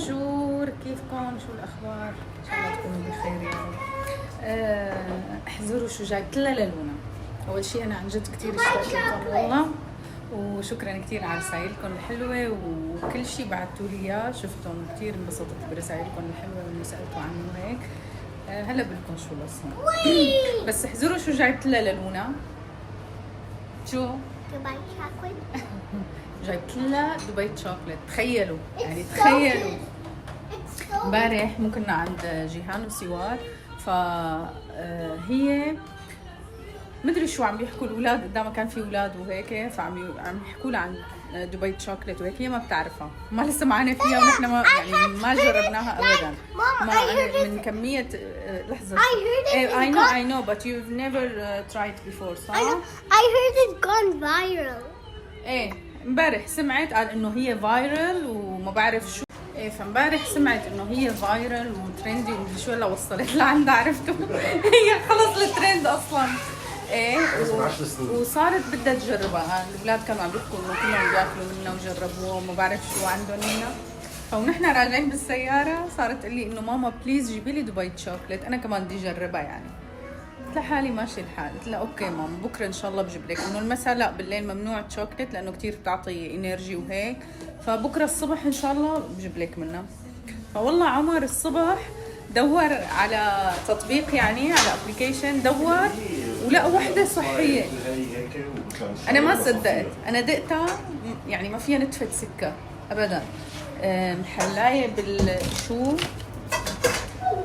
بونجور، كيفكم؟ شو الاخبار؟ ان شاء الله تكونوا بخير يا رب. احذروا شو جايبت لها للونا. اول شيء انا عن جد كثير اشتقت لكم والله، وشكرا كثير على رسائلكم الحلوه وكل شيء بعثتوا لي اياه، شفتهم كثير انبسطت برسائلكم الحلوه واللي سالتوا عنه هيك. هلا بدكم شو القصه. بس احذروا شو جايبت لها للونا. شو؟ دبي شوكولات. جايبت لها دبي شوكليت. تخيلوا يعني تخيلوا امبارح مو كنا عند جيهان وسوار، فهي مدري شو عم يحكوا الاولاد قدامها، كان في اولاد وهيك، فعم يحكوا لها عن دبي شوكليت وهيك. هي ما بتعرفها، ما لسه معنا فيها ونحن ما يعني ما جربناها ابدا. ما من كميه لحظه. I know but you've never tried before صح؟ I heard it's gone viral. ايه امبارح سمعت قال انه هي فايرل وما بعرف شو. ايه فامبارح سمعت انه هي فايرل وترندي ومدري شو، هلا وصلت لعندها عرفتوا. هي خلص الترند اصلا. ايه وصارت بدها تجربها. الاولاد كانوا عم يحكوا انه كلهم بياكلوا منها وجربوها وما بعرف شو عندهم منها. فنحن راجعين بالسياره صارت تقول لي انه ماما بليز جيبي لي دبي شوكليت، انا كمان بدي اجربها يعني. قلت لها حالي ماشي الحال. قلت لها اوكي ماما بكره ان شاء الله بجيب لك، انه المساء لا، بالليل ممنوع شوكليت لانه كثير بتعطي انرجي وهيك، فبكره الصبح ان شاء الله بجيب لك منها. فوالله عمر الصبح دور على تطبيق يعني على ابلكيشن، دور ولقى وحده صحيه. انا ما صدقت، انا دقتها يعني ما فيها نتفه سكر ابدا. محلايه بالشو،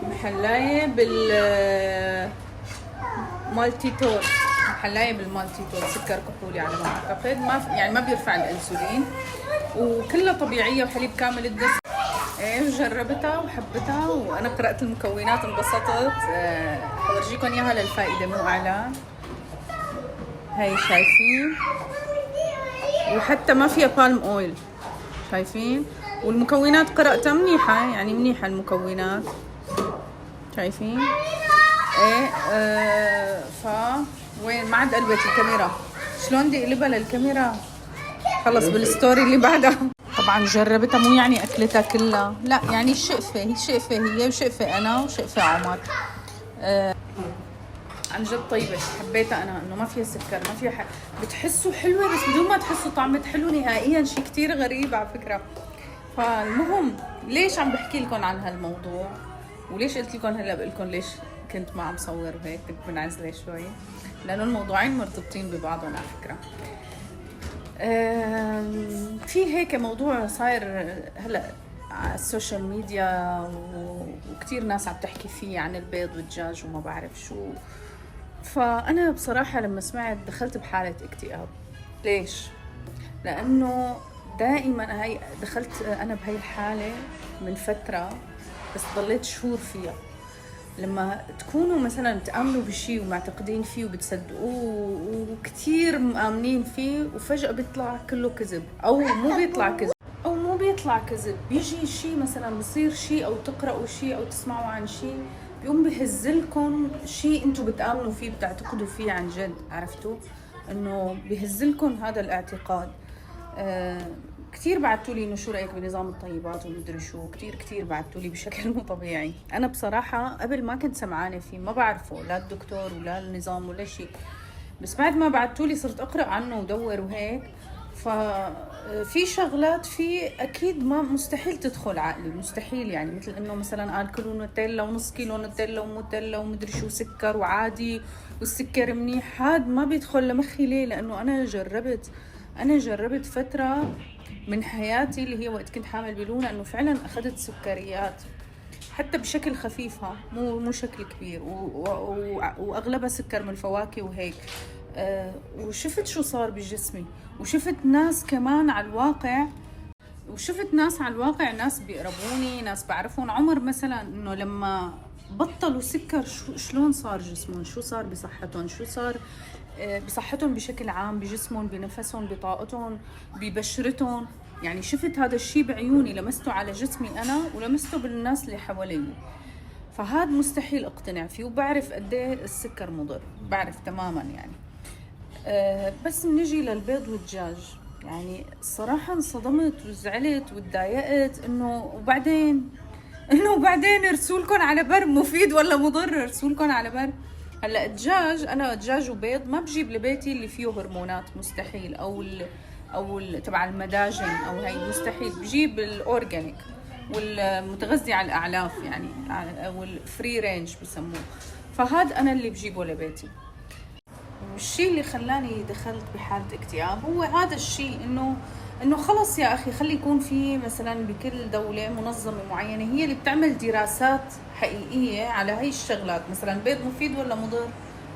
محلايه بال مالتيتول، محلايه بالمالتيتول، سكر كحولي على ما اعتقد، ما يعني ما بيرفع الانسولين، وكلها طبيعيه وحليب كامل الدسم. ايه جربتها وحبتها، وانا قرات المكونات انبسطت. حورجيكم اياها للفائده مو اعلان. هاي شايفين، وحتى ما فيها بالم اويل، شايفين؟ والمكونات قراتها منيحه يعني، منيحه المكونات شايفين؟ ايه وين ما عاد قلبت الكاميرا، شلون بدي اقلبها للكاميرا؟ خلص بالستوري اللي بعدها. طبعا جربتها مو يعني اكلتها كلها، لا يعني شقفه شقفه هي وشقفه انا وشقفه عمر. عن جد طيبه، حبيتها انا انه ما فيها سكر، ما فيها بتحسوا حلوه بس بدون ما تحسوا طعمت حلو نهائيا، شيء كتير غريب على فكره. فالمهم ليش عم بحكي لكم عن هالموضوع وليش قلت لكم هلا بقول لكم ليش كنت ما عم صور وهيك، كنت منعزله شوي لانه الموضوعين مرتبطين ببعضهم على فكره. في هيك موضوع صاير هلا على السوشيال ميديا وكثير ناس عم تحكي فيه عن البيض والدجاج وما بعرف شو. فانا بصراحه لما سمعت دخلت بحاله اكتئاب. ليش؟ لانه دائما هي دخلت انا بهي الحاله من فتره، بس ضليت شهور فيها. لما تكونوا مثلا تآمنوا بشيء ومعتقدين فيه وبتصدقوه وكتير مآمنين فيه، وفجأة بيطلع كله كذب، أو مو بيطلع كذب، بيجي شيء مثلا بصير شيء، أو تقرأوا شيء أو تسمعوا عن شيء بيقوم بيهزلكم شيء انتوا بتآمنوا فيه بتعتقدوا فيه عن جد، عرفتوا؟ انه بيهزلكم هذا الاعتقاد. كثير بعتوا لي انه شو رايك بنظام الطيبات ومدري شو، كثير بعتوا لي بشكل مو طبيعي. انا بصراحه قبل ما كنت سمعانه فيه، ما بعرفه لا الدكتور ولا النظام ولا شيء، بس بعد ما بعتوا لي صرت اقرا عنه ودور وهيك. ففي شغلات فيه اكيد ما مستحيل تدخل عقلي، مستحيل يعني، مثل انه مثلا قال كلوا نوتيلا ونص كيلو نوتيلا وموتيلا ومدري شو سكر وعادي والسكر منيح، هاد ما بيدخل لمخي. ليه؟ لانه انا جربت فتره من حياتي اللي هي وقت كنت حامل بلونا، انه فعلا اخذت سكريات حتى بشكل خفيف، مو شكل كبير، واغلبها سكر من الفواكه وهيك. وشفت شو صار بجسمي، وشفت ناس كمان على الواقع، ناس بيقربوني، ناس بعرفهم عمر مثلا، انه لما بطلوا سكر شلون صار جسمهم، شو صار بصحتهم، شو صار بصحتهم بشكل عام، بجسمهم، بنفسهم، بطاقتهم، ببشرتهم. يعني شفت هذا الشيء بعيوني، لمسته على جسمي أنا ولمسته بالناس اللي حوالي. فهذا مستحيل اقتنع فيه، وبعرف قد ايه السكر مضر، بعرف تماما يعني. بس بنجي للبيض والدجاج. يعني الصراحة انصدمت وزعلت وتضايقت انه وبعدين رسولكم على بر مفيد ولا مضر؟ رسولكم على بر. هلا انا دجاج وبيض ما بجيب لبيتي اللي فيه هرمونات، مستحيل، او تبع المداجن او هي مستحيل. بجيب الاورجانيك والمتغذي على الاعلاف يعني، او الفري رينج بسموه. فهذا انا اللي بجيبه لبيتي. الشيء اللي خلاني دخلت بحالة اكتئاب هو هذا الشيء، انه خلص يا اخي، خلي يكون في مثلا بكل دولة منظمة معينة هي اللي بتعمل دراسات حقيقية على هاي الشغلات. مثلا البيض مفيد ولا مضر؟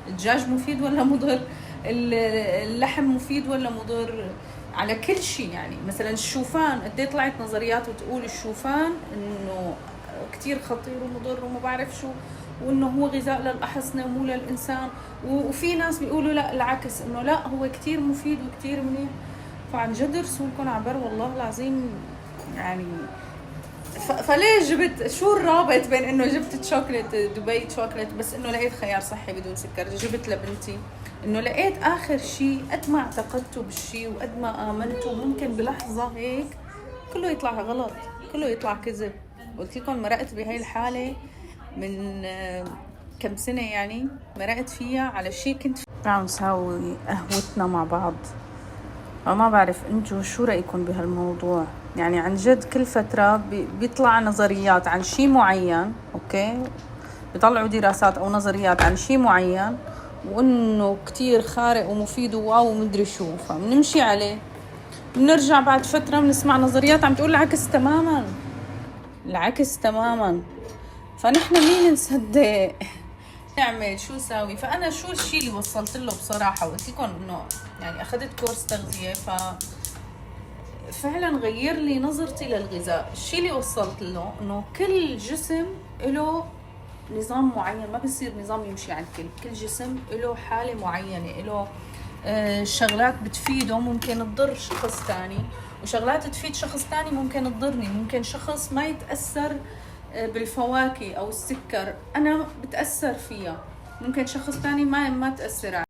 الدجاج مفيد ولا مضر؟ اللحم مفيد ولا مضر؟ على كل شيء يعني. مثلا الشوفان، قد طلعت نظريات وتقول الشوفان انه كتير خطير ومضر وما بعرف شو، وانه هو غذاء للاحصنه ومو للانسان. وفي ناس بيقولوا لا العكس، انه لا هو كتير مفيد وكتير منيح. فعن جد رسولكم عبر والله العظيم يعني. فليه جبت؟ شو الرابط بين انه جبت شوكليت دبي شوكليت بس انه لقيت خيار صحي بدون سكر؟ جبت لبنتي انه لقيت اخر شيء قد ما اعتقدتوا بالشيء وقد ما امنتوا ممكن بلحظه هيك كله يطلع غلط، كله يطلع كذب. قلت لكم مرقت بهاي الحاله من كم سنه يعني، مرقت فيها على شيء كنت عم نساوي قهوتنا مع بعض. فما بعرف انتوا شو رايكم بهالموضوع؟ يعني عن جد كل فتره بيطلع نظريات عن شيء معين، اوكي، بيطلعوا دراسات او نظريات عن شيء معين وانه كتير خارق ومفيد وواو ومدري شو، فبنمشي عليه. بنرجع بعد فتره بنسمع نظريات عم تقول العكس تماما، العكس تماما. فنحن مين نصدق؟ نعمل شو ساوي؟ فانا شو الشيء اللي وصلت له بصراحه؟ وقلت لكم انه يعني اخذت كورس تغذيه، فعلا غير لي نظرتي للغذاء. الشيء اللي وصلت له انه كل جسم له نظام معين، ما بصير نظام يمشي على الكل. كل جسم له حاله معينه، له شغلات بتفيده ممكن تضر شخص تاني، وشغلات تفيد شخص تاني ممكن تضرني. ممكن شخص ما يتأثر بالفواكه او السكر، انا بتأثر فيها. ممكن شخص تاني ما تأثر عليه.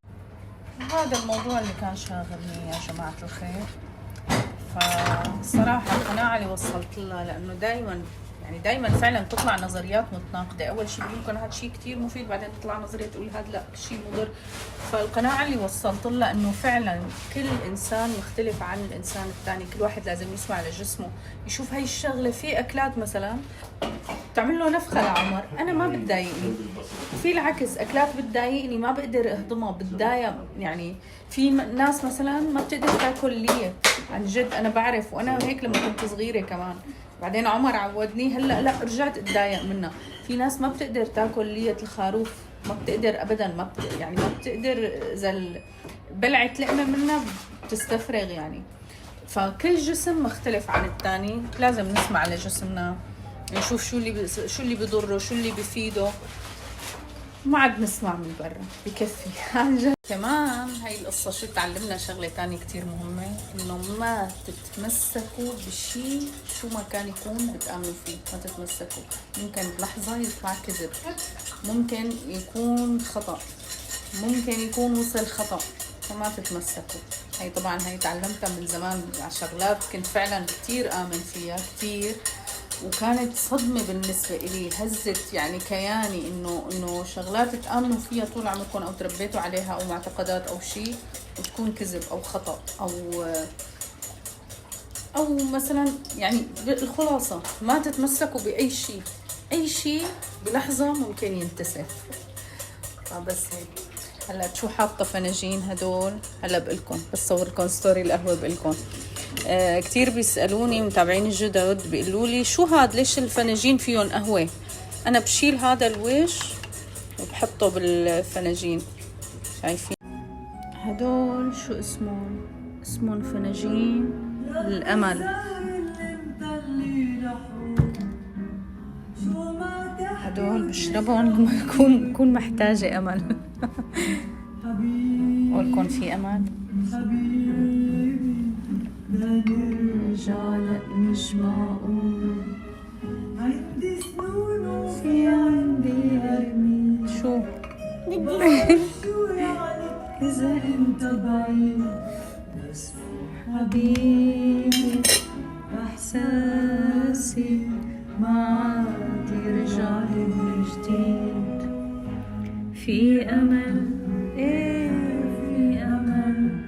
هذا الموضوع اللي كان شاغلني يا جماعة الخير. فصراحة القناعة اللي وصلت لها، لانه دايما فعلا تطلع نظريات متناقضة. اول شيء بيقول لكم هذا شيء كتير مفيد، بعدين تطلع نظرية تقول هذا لا شيء مضر. فالقناعة اللي وصلت لها انه فعلا كل انسان مختلف عن الانسان الثاني. كل واحد لازم يسمع لجسمه، يشوف هاي الشغلة. في اكلات مثلا تعمل له نفخة لعمر، انا ما بتضايقني. في العكس اكلات بتضايقني، ما بقدر اهضمها، بتضايق. يعني في ناس مثلا ما بتقدر تاكل ليه، عن جد انا بعرف، وانا هيك لما كنت صغيرة كمان. بعدين عمر عودني، هلا لا رجعت اتضايق منها. في ناس ما بتقدر تاكل لية الخروف، ما بتقدر ابدا، ما بتقدر اذا بلعت لقمة منها بتستفرغ يعني. فكل جسم مختلف عن الثاني، لازم نسمع لجسمنا، نشوف شو اللي بيضره، شو اللي بيفيده. ما عاد نسمع من برا، بكفي عن جد. كمان هاي القصة شو تعلمنا شغلة تانية كتير مهمة، انه ما تتمسكوا بشي شو ما كان يكون بتآمنوا فيه. ما تتمسكوا، ممكن بلحظة يطلع كذب، ممكن يكون خطأ، ممكن يكون وصل خطأ، فما تتمسكوا. هاي طبعا هاي تعلمتها من زمان على شغلات كنت فعلا كتير آمن فيها كتير، وكانت صدمة بالنسبة إلي، هزت يعني كياني. إنه شغلات تآمنوا فيها طول عمركم أو تربيتوا عليها أو معتقدات أو شيء، وتكون كذب أو خطأ أو مثلا يعني. الخلاصة ما تتمسكوا بأي شيء، أي شيء بلحظة ممكن ينتسف. فبس هيك. هلا شو حاطة فناجين هدول، هلا بقلكم بس صوركم ستوري القهوة بقلكم. كتير بيسألوني متابعين الجدد، بيقولوا لي شو هاد، ليش الفناجين فيهم قهوة؟ أنا بشيل هذا الوش وبحطه بالفناجين. شايفين هدول شو اسمهم فناجين الأمل. هدول بشربهم لما بكون محتاجة أمل. قولكم في أمل. رجال نجمعون عندي سنون في عندي أرمي. شو إذا أنت بعيد بس حبيبي إحساسي ما عاد يرجع من جديد. في أمل إيه في أمل،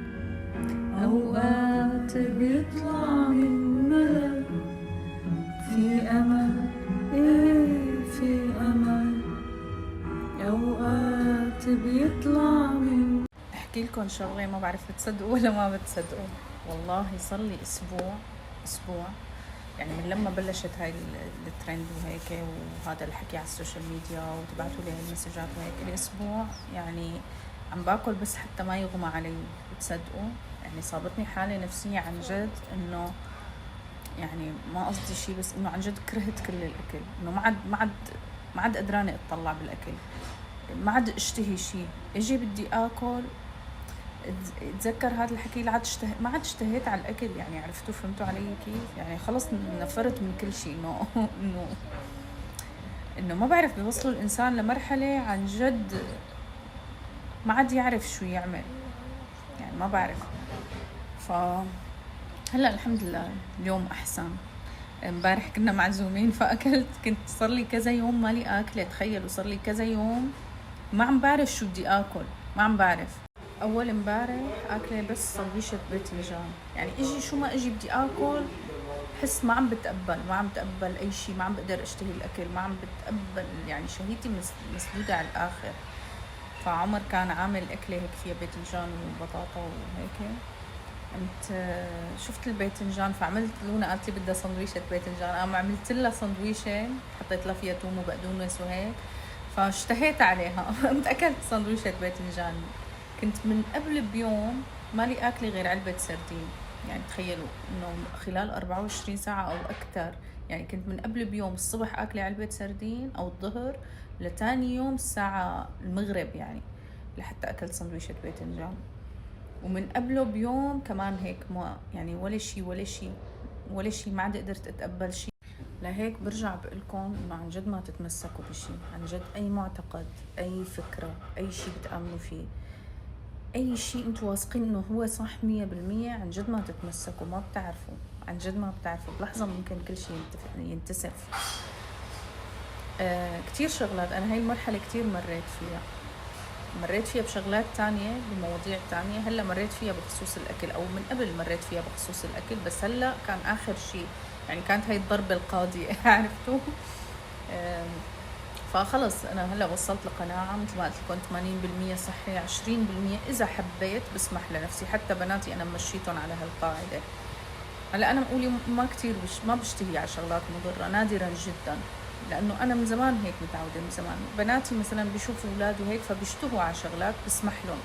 أوقات بيطلع من ملل. في أمل إيه في أمل، أوقات بيطلع من. أحكي لكم شغلة ما بعرف بتصدقوا ولا ما بتصدقوا. والله صار لي أسبوع يعني من لما بلشت هاي الترند وهيك وهذا الحكي على السوشيال ميديا وتبعتوا لي المسجات وهيك، الأسبوع يعني عم باكل بس حتى ما يغمى علي. بتصدقوا يعني صابتني حالة نفسية عن جد، إنه يعني ما قصدي شيء بس إنه عن جد كرهت كل الأكل، إنه ما عاد قدرانة أطلع بالأكل، ما عاد اشتهي شيء. اجي بدي اكل اتذكر هذا الحكي ما عاد اشتهيت على الاكل. يعني عرفتوا فهمتوا علي كيف؟ يعني خلص نفرت من كل شيء. انه ما بعرف، بيوصلوا الانسان لمرحلة عن جد ما عاد يعرف شو يعمل، يعني ما بعرف. هلا الحمد لله اليوم احسن. امبارح كنا معزومين فاكلت، كنت صار لي كذا يوم مالي اكله، تخيلوا صار لي كذا يوم ما عم بعرف شو بدي اكل، ما عم بعرف. اول امبارح اكله بس سندويشة باذنجان، يعني اجي شو ما اجي بدي اكل حس ما عم بتقبل اي شيء، ما عم بقدر اشتهي الاكل، ما عم بتقبل، يعني شهيتي مسدوده على الاخر. فعمر كان عامل اكله هيك فيها باذنجان وبطاطا وهيك، قمت شفت الباذنجان فعملت لونا، قالت لي بدها سندويشة باذنجان، قام عملت لها سندويشة حطيت لها فيها توم وبقدونس وهيك، فاشتهيت عليها. قمت اكلت سندويشة باذنجان. كنت من قبل بيوم مالي اكلي غير علبة سردين، يعني تخيلوا انه خلال 24 ساعة او اكثر. يعني كنت من قبل بيوم الصبح اكلي علبة سردين او الظهر، لتاني يوم الساعة المغرب يعني لحتى اكلت سندويشة باذنجان. ومن قبله بيوم كمان هيك، ما يعني ولا شيء ما عاد قدرت اتقبل شيء. لهيك برجع بقولكم انه عن جد ما تتمسكوا بشيء، عن جد اي معتقد، اي فكرة، اي شيء بتآمنوا فيه، اي شيء انتوا واثقين انه هو صح 100%، عن جد ما تتمسكوا. ما بتعرفوا، عن جد ما بتعرفوا، بلحظة ممكن كل شيء ينتسف. كتير شغلات انا هاي المرحلة كتير مريت فيها بشغلات تانية بمواضيع تانية. هلا مريت فيها بخصوص الأكل، أو من قبل مريت فيها بخصوص الأكل، بس هلا كان آخر شيء يعني كانت هاي الضربة القاضية. عرفتوا؟ فخلص أنا هلا وصلت لقناعة مثل ما قلت لكم 80% صحي، 20% إذا حبيت بسمح لنفسي. حتى بناتي أنا مشيتهم على هالقاعدة. هلا أنا بقولي ما كتير ما بشتهي على شغلات مضرة، نادرا جدا، لأنه أنا من زمان هيك متعودة. من زمان بناتي مثلا بيشوفوا أولاد وهيك فبيشتهوا على شغلات بسمح لهم.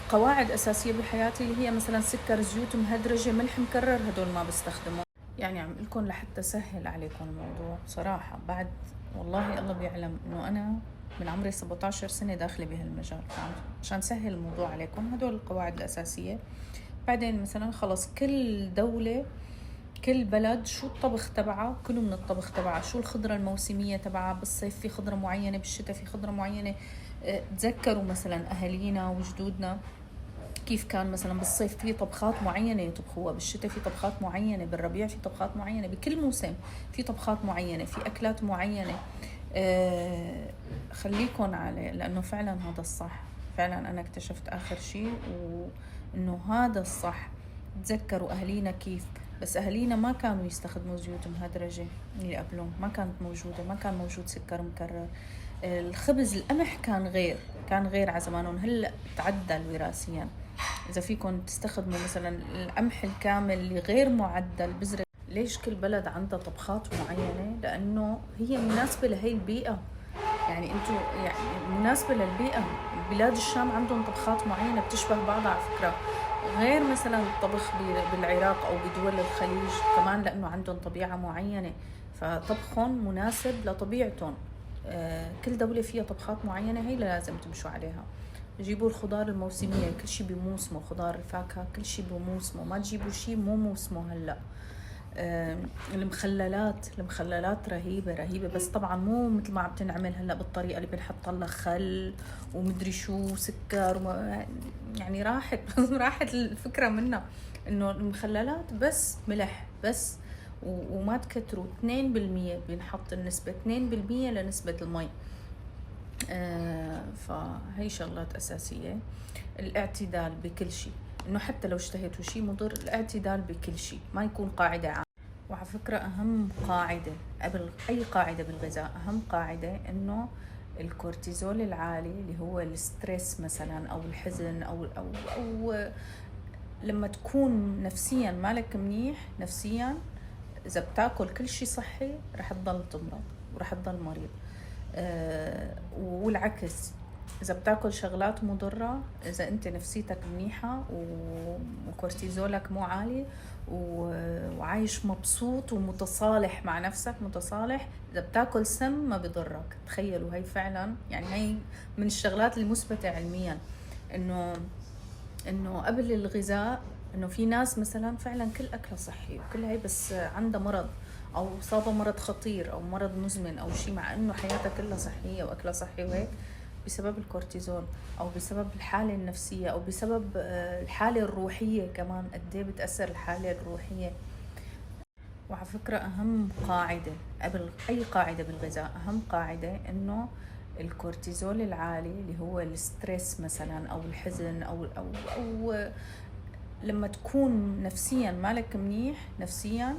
قواعد أساسية بحياتي اللي هي مثلا سكر، زيوت مهدرجة، ملح مكرر، هدول ما بستخدمهم. يعني عم لكم لحتى سهل عليكم الموضوع صراحة. بعد والله الله بيعلم إنه أنا من عمري 17 سنة داخلة بهالمجال، عشان سهل الموضوع عليكم هدول القواعد الأساسية. بعدين مثلا خلص كل دولة كل بلد شو الطبخ تبعها، كله من الطبخ تبعها، شو الخضرة الموسمية تبعها، بالصيف في خضرة معينة، بالشتاء في خضرة معينة. تذكروا مثلا أهالينا وجدودنا كيف كان مثلا بالصيف في طبخات معينة يطبخوها، بالشتاء في طبخات معينة، بالربيع في طبخات معينة، بكل موسم في طبخات معينة، في أكلات معينة. خليكن عليه، لأنه فعلا هذا الصح. فعلا أنا اكتشفت آخر شيء وإنه هذا الصح. تذكروا أهالينا كيف، بس أهالينا ما كانوا يستخدموا زيوت مهدرجة اللي قبلهم، ما كانت موجودة، ما كان موجود سكر مكرر. الخبز القمح كان غير على زمانهم. هلأ تعدل وراثيا. إذا فيكم تستخدموا مثلا القمح الكامل اللي غير معدل بذرة. ليش كل بلد عندها طبخات معينة؟ لأنه هي مناسبة لهي البيئة. يعني انتوا يعني مناسبة للبيئة. بلاد الشام عندهم طبخات معينة بتشبه بعضها على فكرة، غير مثلا الطبخ بالعراق أو بدول الخليج كمان، لأنه عندهم طبيعة معينة فطبخهم مناسب لطبيعتهم. كل دولة فيها طبخات معينة، هي لازم تمشوا عليها. جيبوا الخضار الموسمية، كل شيء بموسمه، خضار الفاكهة كل شيء بموسمه، ما تجيبوا شيء مو موسمه. هلأ المخللات رهيبة، بس طبعا مو مثل ما عم تنعمل هلا بالطريقة اللي بنحط لها خل ومدري شو سكر يعني راحت الفكرة منها. انه المخللات بس ملح بس، وما تكتروا. 2% بنحط النسبة 2% لنسبة المي. فهي شغلات أساسية. الاعتدال بكل شيء، انه حتى لو اشتهيتوا شيء مضر، الاعتدال بكل شيء، ما يكون قاعدة عامة. وعلى فكرة أهم قاعدة قبل أي قاعدة بالغذاء، أهم قاعدة إنه الكورتيزول العالي اللي هو الستريس مثلا أو الحزن أو لما تكون نفسيا مالك منيح نفسيا، إذا بتاكل كل شيء صحي رح تضل تمرض ورح تضل مريض. والعكس، إذا بتاكل شغلات مضرة، إذا أنت نفسيتك منيحة وكورتيزولك مو عالي وعايش مبسوط ومتصالح مع نفسك متصالح، إذا بتاكل سم ما بضرك. تخيلوا، هاي فعلا يعني هاي من الشغلات المثبتة علميا، إنه قبل الغذاء، إنه في ناس مثلا فعلا كل أكلها صحي وكل هاي، بس عندها مرض أو صابة مرض خطير أو مرض مزمن أو شيء، مع إنه حياتها كلها صحية وأكلها صحي وهيك، بسبب الكورتيزول أو بسبب الحالة النفسية أو بسبب الحالة الروحية كمان. قديه بتأثر الحالة الروحية. وعلى فكرة أهم قاعدة قبل أي قاعدة بالغذاء، أهم قاعدة إنه الكورتيزول العالي اللي هو الستريس مثلا أو الحزن أو لما تكون نفسيا مالك منيح نفسيا،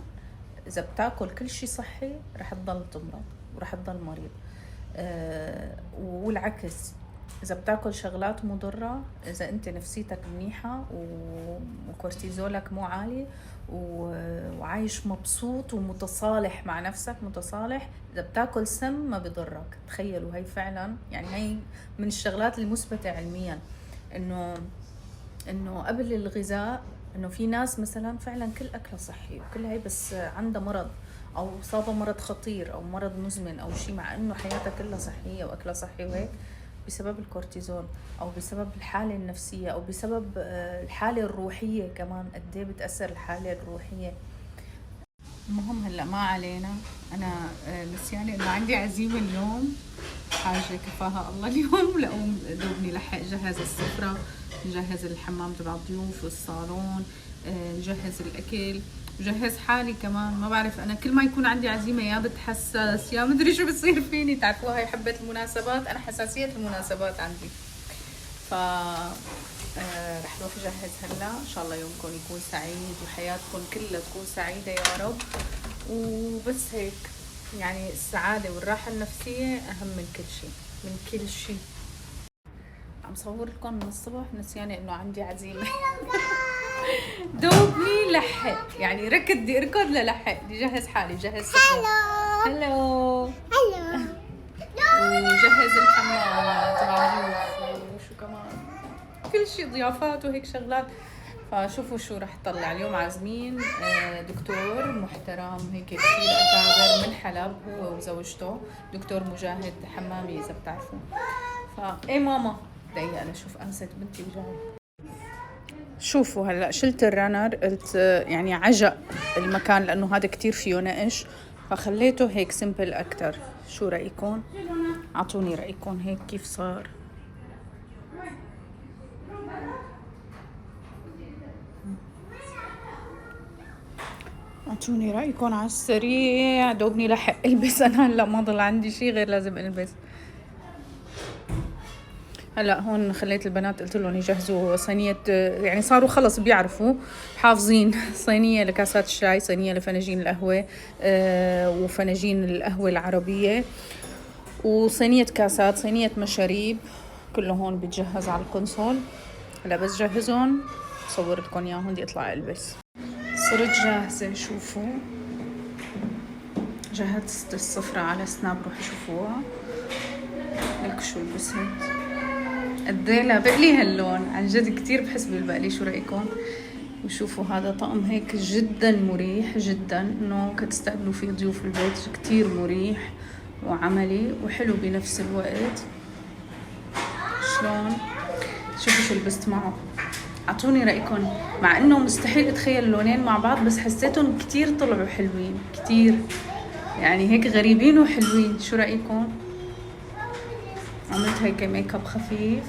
إذا بتاكل كل شيء صحي رح تضل تمرض ورح تضل مريض. والعكس، إذا بتاكل شغلات مضرة، إذا أنت نفسيتك منيحة وكورتيزولك مو عالي وعايش مبسوط ومتصالح مع نفسك متصالح، إذا بتاكل سم ما بضرك. تخيلوا، هاي فعلا يعني هاي من الشغلات المثبتة علميا، إنه قبل الغذاء، إنه في ناس مثلا فعلا كل أكلها صحي وكل هاي، بس عندها مرض أو صابة مرض خطير أو مرض مزمن أو شيء، مع إنه حياتها كلها صحية وأكلها صحي وهيك، بسبب الكورتيزول أو بسبب الحالة النفسية أو بسبب الحالة الروحية كمان. قديه بتأثر الحالة الروحية. المهم هلأ ما علينا، أنا نسياني إنه عندي عزيمة اليوم، حاجة كفاها الله اليوم. لأقوم دوبني لحق جهز السفرة، نجهز الحمام تبع الضيوف والصالون، نجهز الأكل، جهز حالي كمان. ما بعرف، أنا كل ما يكون عندي عزيمة يا بتحسس يا مدري شو بصير فيني. تعرفوا هاي حبة المناسبات، أنا حساسية المناسبات عندي. ف رح نروح نجهز هلا. إن شاء الله يومكم يكون سعيد وحياتكم كلها تكون سعيدة يا رب. وبس هيك، يعني السعادة والراحة النفسية أهم من كل شيء، من كل شيء. عم صور لكم من الصبح، نسياني إنه عندي عزيمة. دوبني لحق، يعني بدي اركض للحق، بدي جهز حالي، جهز سفرة. هلو وجهز الحمام تبع الضيوف وشو كمان، كل شيء ضيافات وهيك شغلات. فشوفوا شو رح طلع اليوم. عازمين دكتور محترم هيك كثير أكابر من حلب، هو وزوجته، دكتور مجاهد حمامي إذا بتعرفوا. ايه ماما دقيقة لشوف أنست بنتي وجاي. شوفوا هلا شلت الرانر، قلت يعني عجق المكان لانه هذا كتير فيه نقش، فخليته هيك سيمبل اكتر. شو رايكم؟ اعطوني رايكم هيك كيف صار. اعطوني رايكم على السريع. دوبني لحق البس انا هلا، ما ضل عندي شيء غير لازم البس. هلا هون خليت البنات، قلت لهم يجهزوا صينيه، يعني صاروا خلص بيعرفوا حافظين. صينيه لكاسات الشاي، صينيه لفناجين القهوه، وفناجين القهوه العربيه، وصينيه كاسات، صينيه مشاريب، كله هون بتجهز على القنصل. هلا بس جهزهم بصور لكم اياهم، بدي اطلع البس. صرت جاهزه، شوفوا جهزت السفره على سناب، روحوا شوفوها. لك شو لبست، قديه بقلي هاللون، عن جد كتير بحس بالبقلي. شو رأيكم؟ وشوفوا هذا طقم هيك جدا مريح جدا، انه كتستقبلوا فيه ضيوف البيت، كتير مريح وعملي وحلو بنفس الوقت. شلون؟ شوفوا شو لبست معه، اعطوني رايكم، مع انه مستحيل اتخيل اللونين مع بعض، بس حسيتهم كتير طلعوا حلوين كتير، يعني هيك غريبين وحلوين. شو رايكم؟ عملت هيك ميك اب خفيف.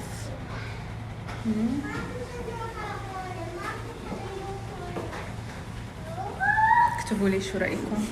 اكتبوا لي شو رايكم.